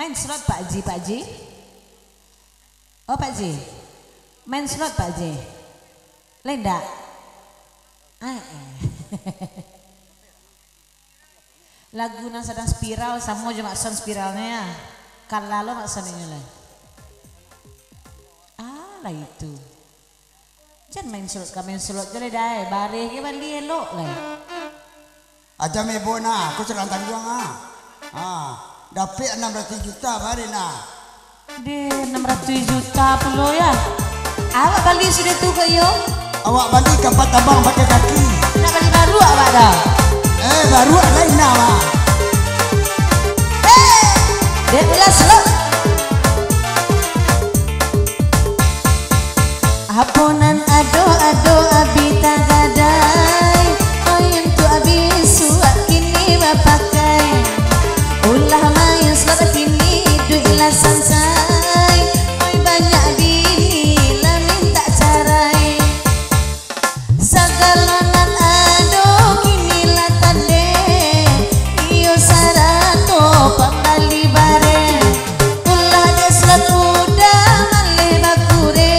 Main slot Pak Haji, Pak Haji. Oh Pak Haji, main slot Pak Haji. Lenda. Lagu yang sedang spiral, sama juga makson spiralnya ya. Kan lalu makson ini lah. Lah itu. Jangan main slot jadi dah. Bareh ke balik elok lah. Aja mebo na, aku serang tanggung dapat 600 juta hari na. Di 600 juta puluh ya. Awak balik sudah tu ke yo? Awak balik kapal tabang pakai kaki. Nak balik baru awak dah. Baru lain nama. Dia bilang slot. Haponan ado abita gadai. Oyun tu abis suak kini bapakai. Ulah main slot kini duit lah sansai. Oi banyak bini lah minta carai. Segalonan ado kini lah tande. Iyo sarato pembali bare. Ulah de slot udah malih bakure.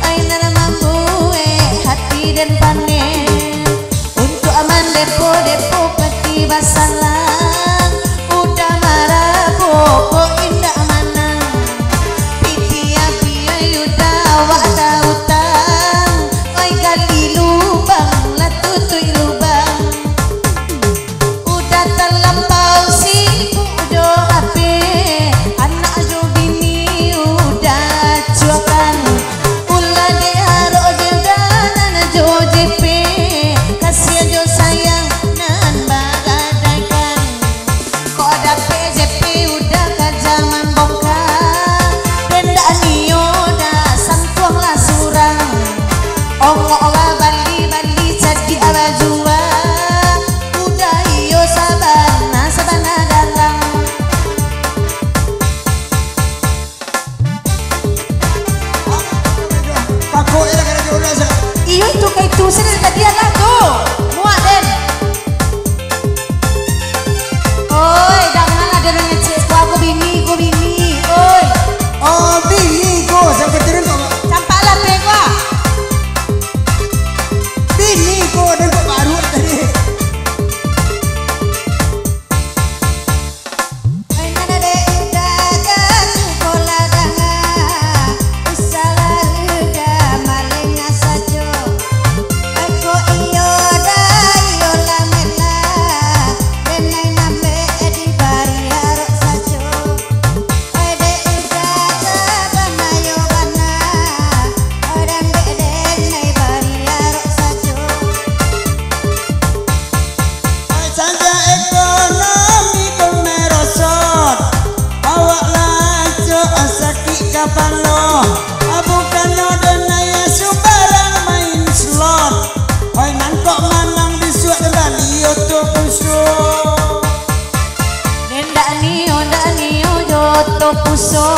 Ainar mambue hati dan panen. Untuk aman depo peti basalang. Udah marah bobo indah mana. Piti api udah awak dah utang. Oi gali lubang lah tutui lubang. Udah terlampau sibuk jo HP. Anak jo bini udah cuakan. Ulah diharok je dan jo JP. Kasihan jo sayang nan bagadaikan. Kok ada PJP udah ke zaman bongkar. Denda nio dah sangkuang lah surang. Ongok bali jadi ala jua. Udah iyo sabana dalang. Paku ini kena jodoh saya. Iyo itu kayak itu sini tadi lah tuh. Muak den. Oi, dah mana ada orang ngecek aku bini. Oi, Oh bini ko, saya berterima kok. campak lah pegwa. Bini ko dan kok baru tadi. Oi nana dek jaga sekolah dangan. Usaha udah maling sajo. Aku iyo lah mela. Denai nambe di bari harok sajo. Oi dek jaga banayo bana. Oi dan dek denai bari harok sajo. Saja ekonomi pun merosot. Awak lanco sakit kapan lo. Bukan denaya subarang main slot. Oi nan kok manang bisuak dan liyo pusuk. Ndak nio joto puso.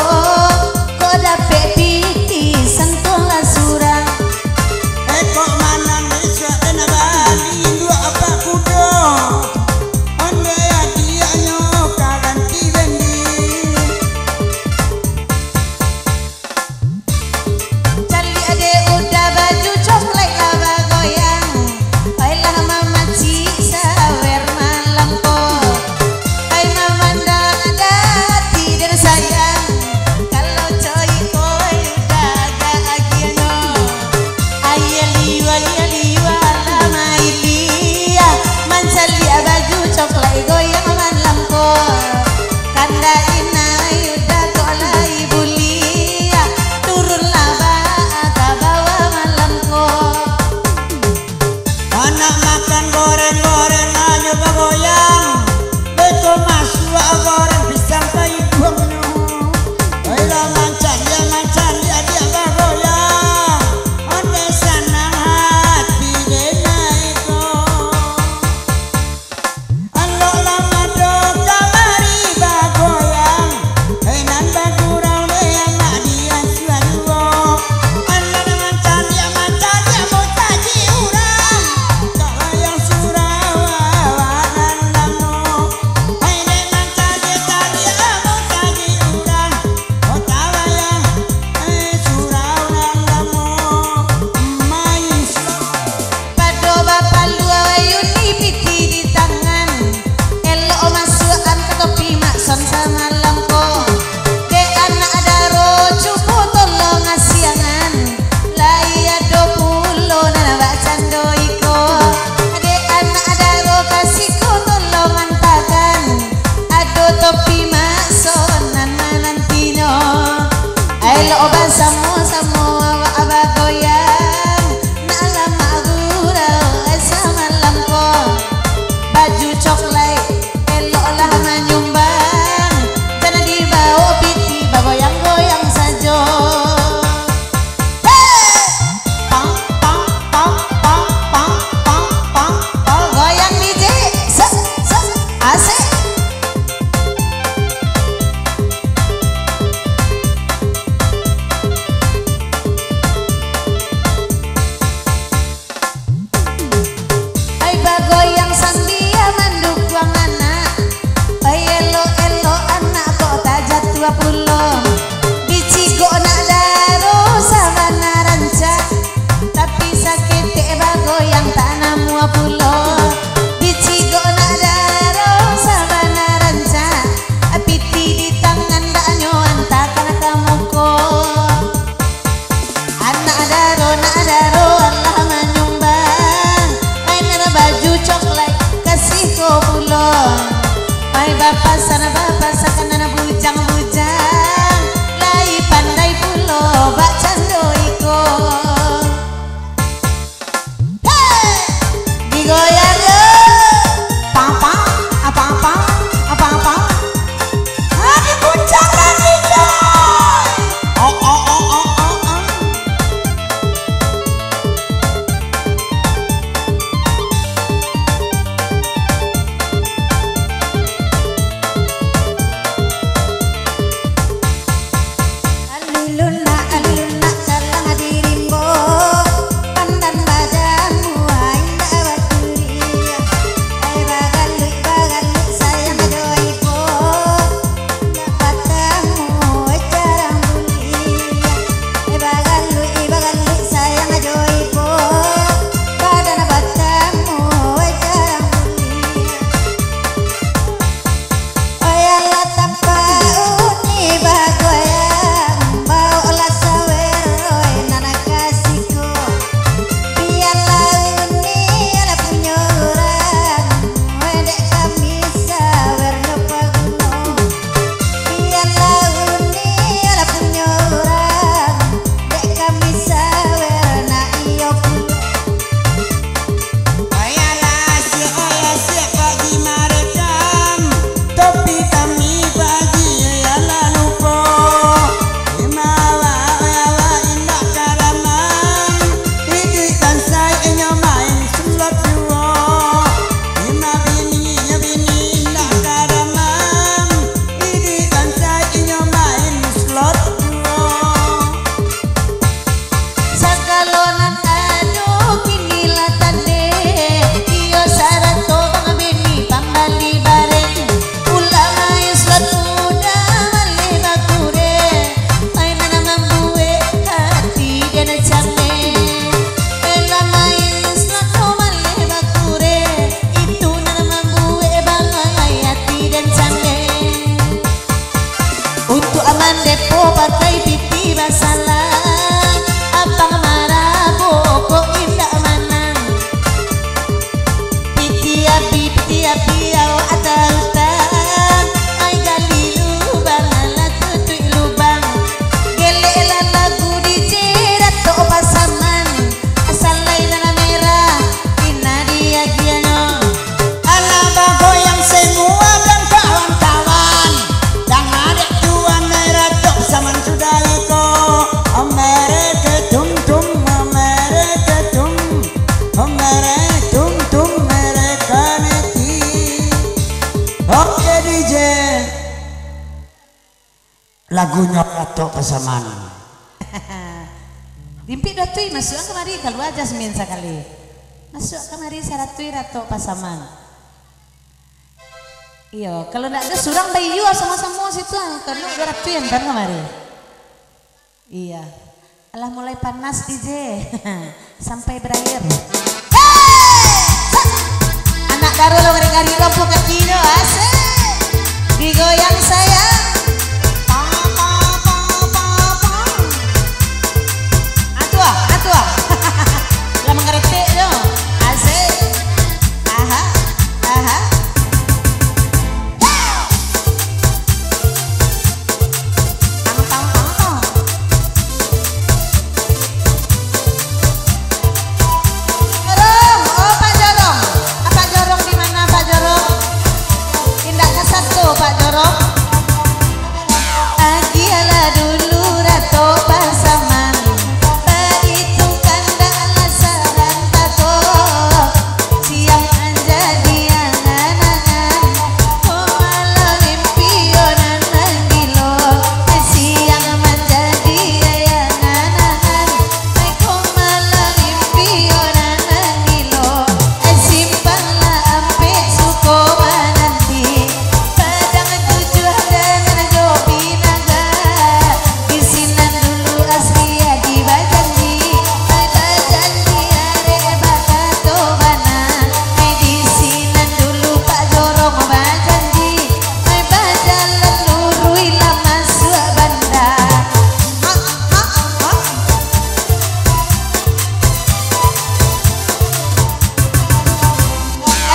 Kok dapet piti sentuh lah surang. Kok manang bisuak dan bali dua apa kudo. Onde dia nyoka ganti bendi. Cali ade udah baju coklat lava goyang. Baiklah mama ci sawer malam ko. Hai mama dah ada hati dan sayang. Kalau coy ko samalam ko de anak daro cupu tolong asiangan laya do pulo nana bacando iko de anak daro kasihku tolong antakan ado topi masonan manantino ayo oban samo samo aba goyang na lama gura samalam ko baju coklat elok lah menyumbang karena di bawah piti goyang-goyang saja pang pang pang pang pang pang pang pang goyang DJ asik goyang sambil mendukung anak elo anak kok tajat 20 bicigo nak daro sabana rancak tapi sakit goyang tanah mua pulo bicigo nak daro sabana rancak piti di tangan danyo antakan kamu ko anak daro Allah menyumbang baju coklat kasih ko pulo ay bapak sana kana bujang-bujang lai pandai pulo bak cando iko hey! Digoyang yo pang apa dikucang lagi coy oh lagunya Ratu Pasaman. Dimpi dotui masuk kemari kalau aja semin sekali. Masuk kemari saratui Ratu Pasaman. Iya, kalau ndak ada surang bayu sama-sama situ kalau udah ratu yang kan kemari. Iya. Alah mulai panas DJ. Sampai berakhir. Hey! Anak daru lo ngeri-ngeri kampung kecil asik. digoyang sayang. Atua, atua. Lah mengerti dong. Asik. Aha, aha. Tang tang tang tang. Jorong, oh Pak Jorong. Pak Jorong di mana Pak Jorong? Tindak ke satu Pak Jorong. Agialah dulu Rato Pasaman, perhitungkan dalam saran tako, siang anjadi angan-angan, malam impionan menggilo, siang menjadi angan-angan, malam impionan menggilo, simpanlah ampe suko menanti, pedang tujuh dan jobi naga, isinan dulu asli di bajanji, ada janji are bakato bana, medisinan dulu Pak Jorong bajanji, bajalan lurui lama suak banda.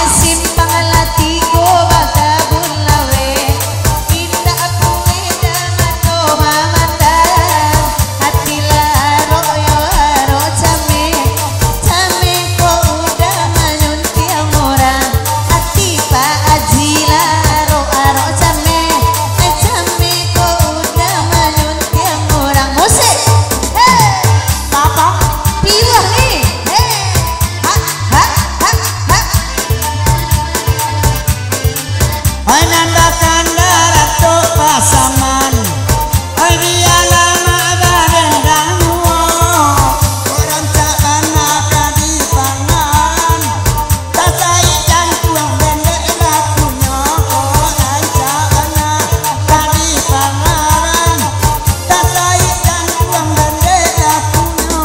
Simpang latigo baka bulawe, indah kue damato mamanda, hati laro yo aro came, came ko udah manyuntiang orang, hati Pak Haji laro aro came, came ko udah manyuntiang orang. Musik, hei, papa, piwah nih, hei, ha ha ha ha. Menandakan Rato Pasaman, oi dia lama barendang orang tak banaka di pangan, tak sayang tuang bendek lakunya, orang tak banaka di pangan, tak sayang tuang bendek lakunya.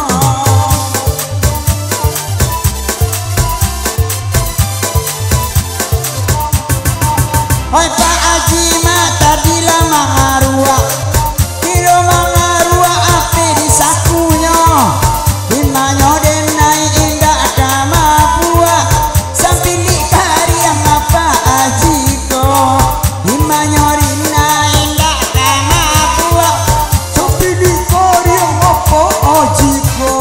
Oi Pak Haji mata bila mangarua, kiro mangarua ape di sakunya, imanyo denai indah kama pua, sampai di kariang apa Haji ko, imanyo denai indah kama pua, sampai di kariang apa Haji ko.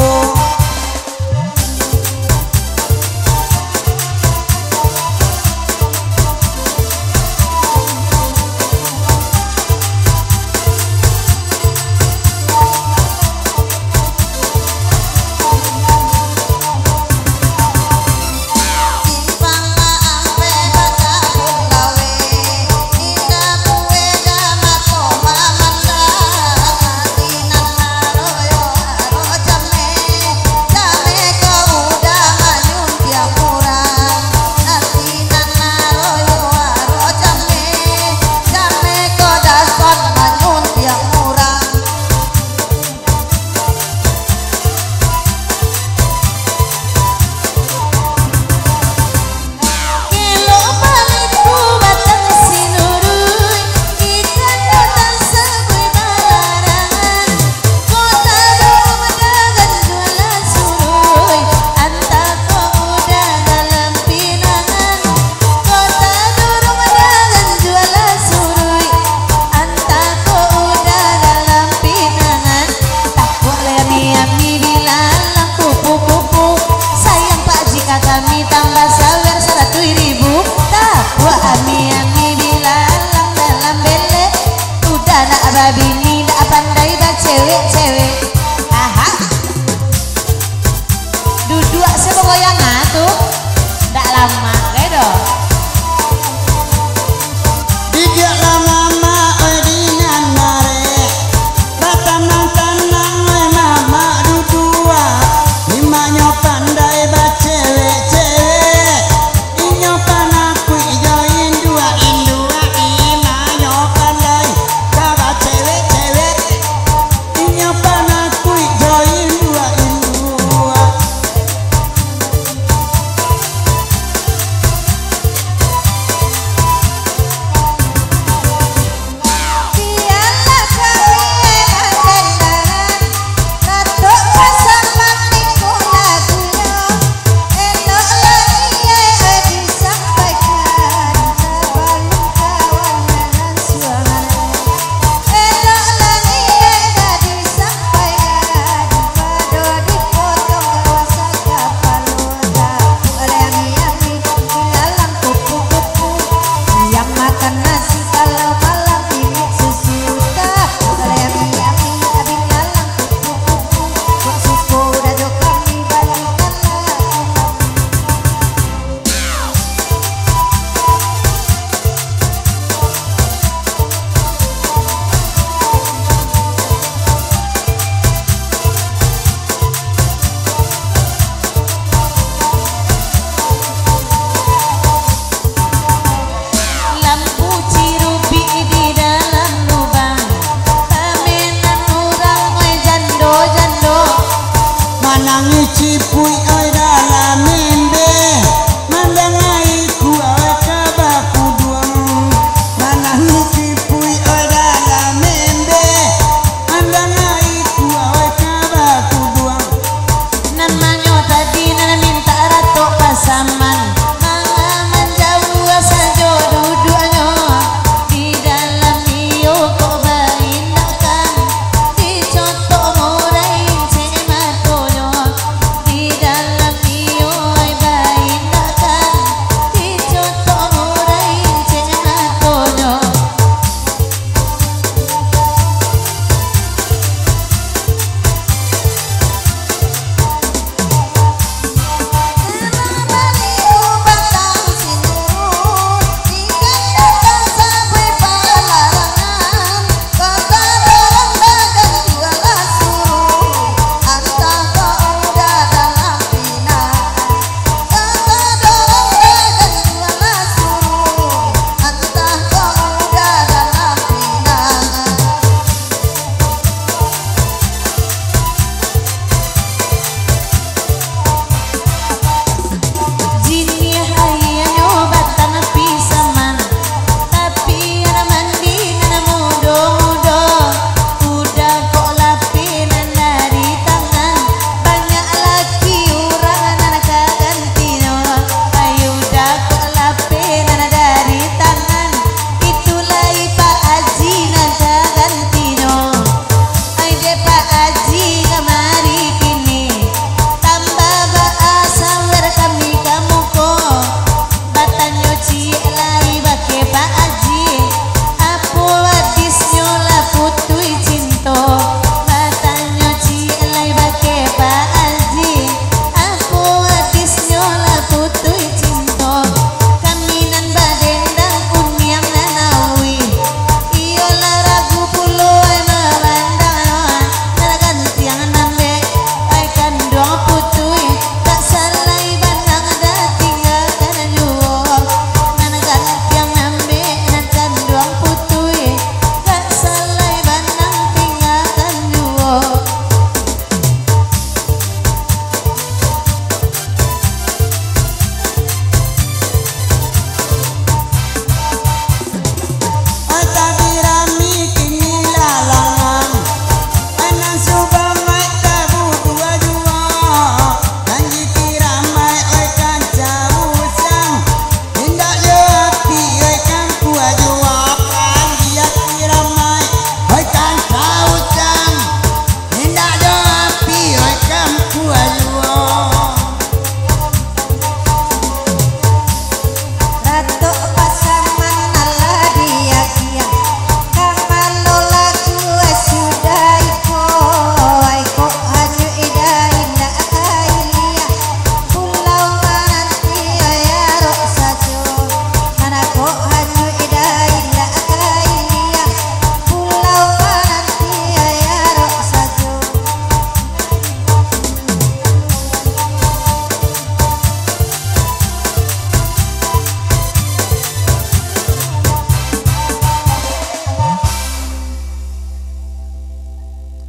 Bini dak pandai dak cewek